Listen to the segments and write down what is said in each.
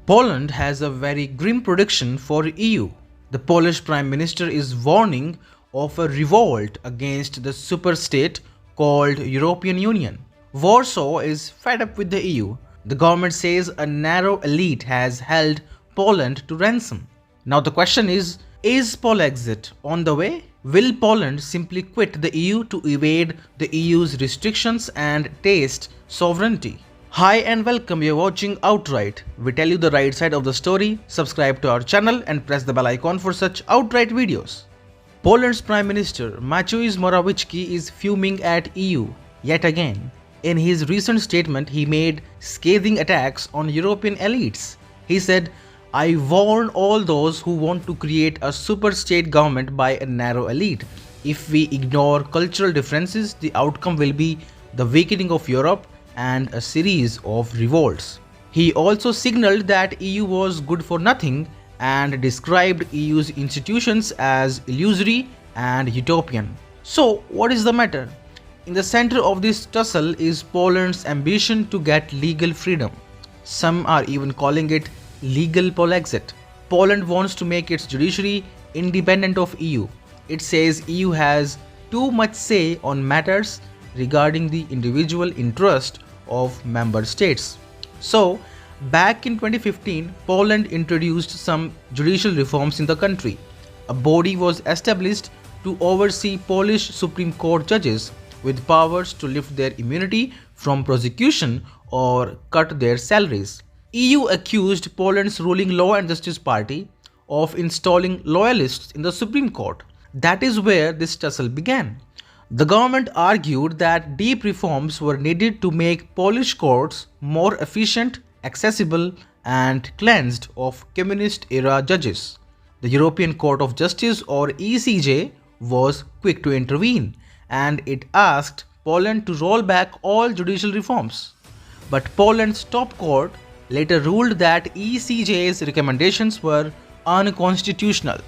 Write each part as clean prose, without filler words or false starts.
Poland has a very grim prediction for EU. The Polish Prime Minister is warning of a revolt against the superstate called European Union. Warsaw is fed up with the EU. The government says a narrow elite has held Poland to ransom. Now the question is Polexit on the way? Will Poland simply quit the EU to evade the EU's restrictions and taste sovereignty? Hi and welcome, you're watching Outright. We tell you the right side of the story. Subscribe to our channel and press the bell icon for such outright videos. Poland's Prime Minister Mateusz Morawiecki is fuming at EU yet again. In his recent statement, he made scathing attacks on European elites. He said, "I warn all those who want to create a super-state government by a narrow elite. If we ignore cultural differences, the outcome will be the weakening of Europe and a series of revolts." He also signaled that EU was good for nothing and described EU's institutions as illusory and utopian. So, what is the matter? In the center of this tussle is Poland's ambition to get legal freedom. Some are even calling it legal Polexit. Poland wants to make its judiciary independent of EU. It says EU has too much say on matters regarding the individual interest of member states. So, back in 2015, Poland introduced some judicial reforms in the country. A body was established to oversee Polish Supreme Court judges with powers to lift their immunity from prosecution or cut their salaries. EU accused Poland's ruling Law and Justice Party of installing loyalists in the Supreme Court. That is where this tussle began. The government argued that deep reforms were needed to make Polish courts more efficient, accessible, and cleansed of communist-era judges. The European Court of Justice, or ECJ, was quick to intervene, and it asked Poland to roll back all judicial reforms. But Poland's top court later ruled that ECJ's recommendations were unconstitutional.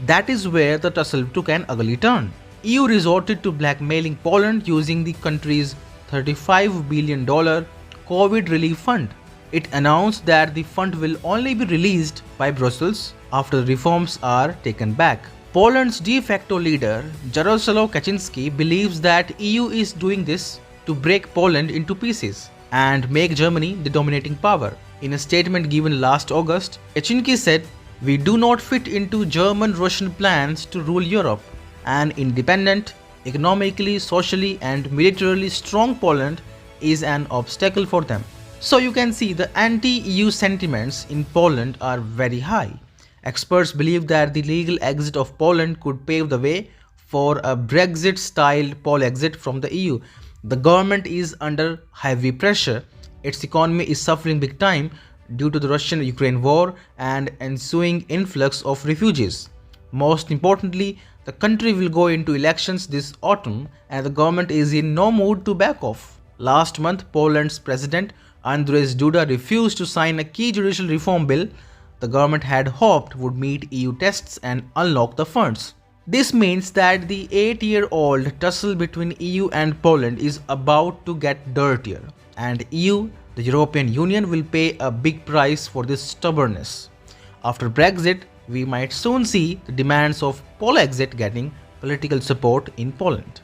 That is where the tussle took an ugly turn. EU resorted to blackmailing Poland using the country's $35 billion COVID relief fund. It announced that the fund will only be released by Brussels after the reforms are taken back. Poland's de facto leader, Jarosław Kaczynski, believes that EU is doing this to break Poland into pieces and make Germany the dominating power. In a statement given last August, Kaczynski said, "We do not fit into German-Russian plans to rule Europe. An independent, economically, socially and militarily strong Poland is an obstacle for them." So you can see the anti-EU sentiments in Poland are very high. Experts believe that the legal exit of Poland could pave the way for a Brexit-style Polexit from the EU. The government is under heavy pressure. Its economy is suffering big time due to the Russian-Ukraine war and ensuing influx of refugees. Most importantly, the country will go into elections this autumn and the government is in no mood to back off. Last month, Poland's president Andrzej Duda refused to sign a key judicial reform bill the government had hoped would meet EU tests and unlock the funds. This means that the 8-year-old tussle between EU and Poland is about to get dirtier, and EU, the European Union, will pay a big price for this stubbornness. After Brexit, we might soon see the demands of Polexit getting political support in Poland.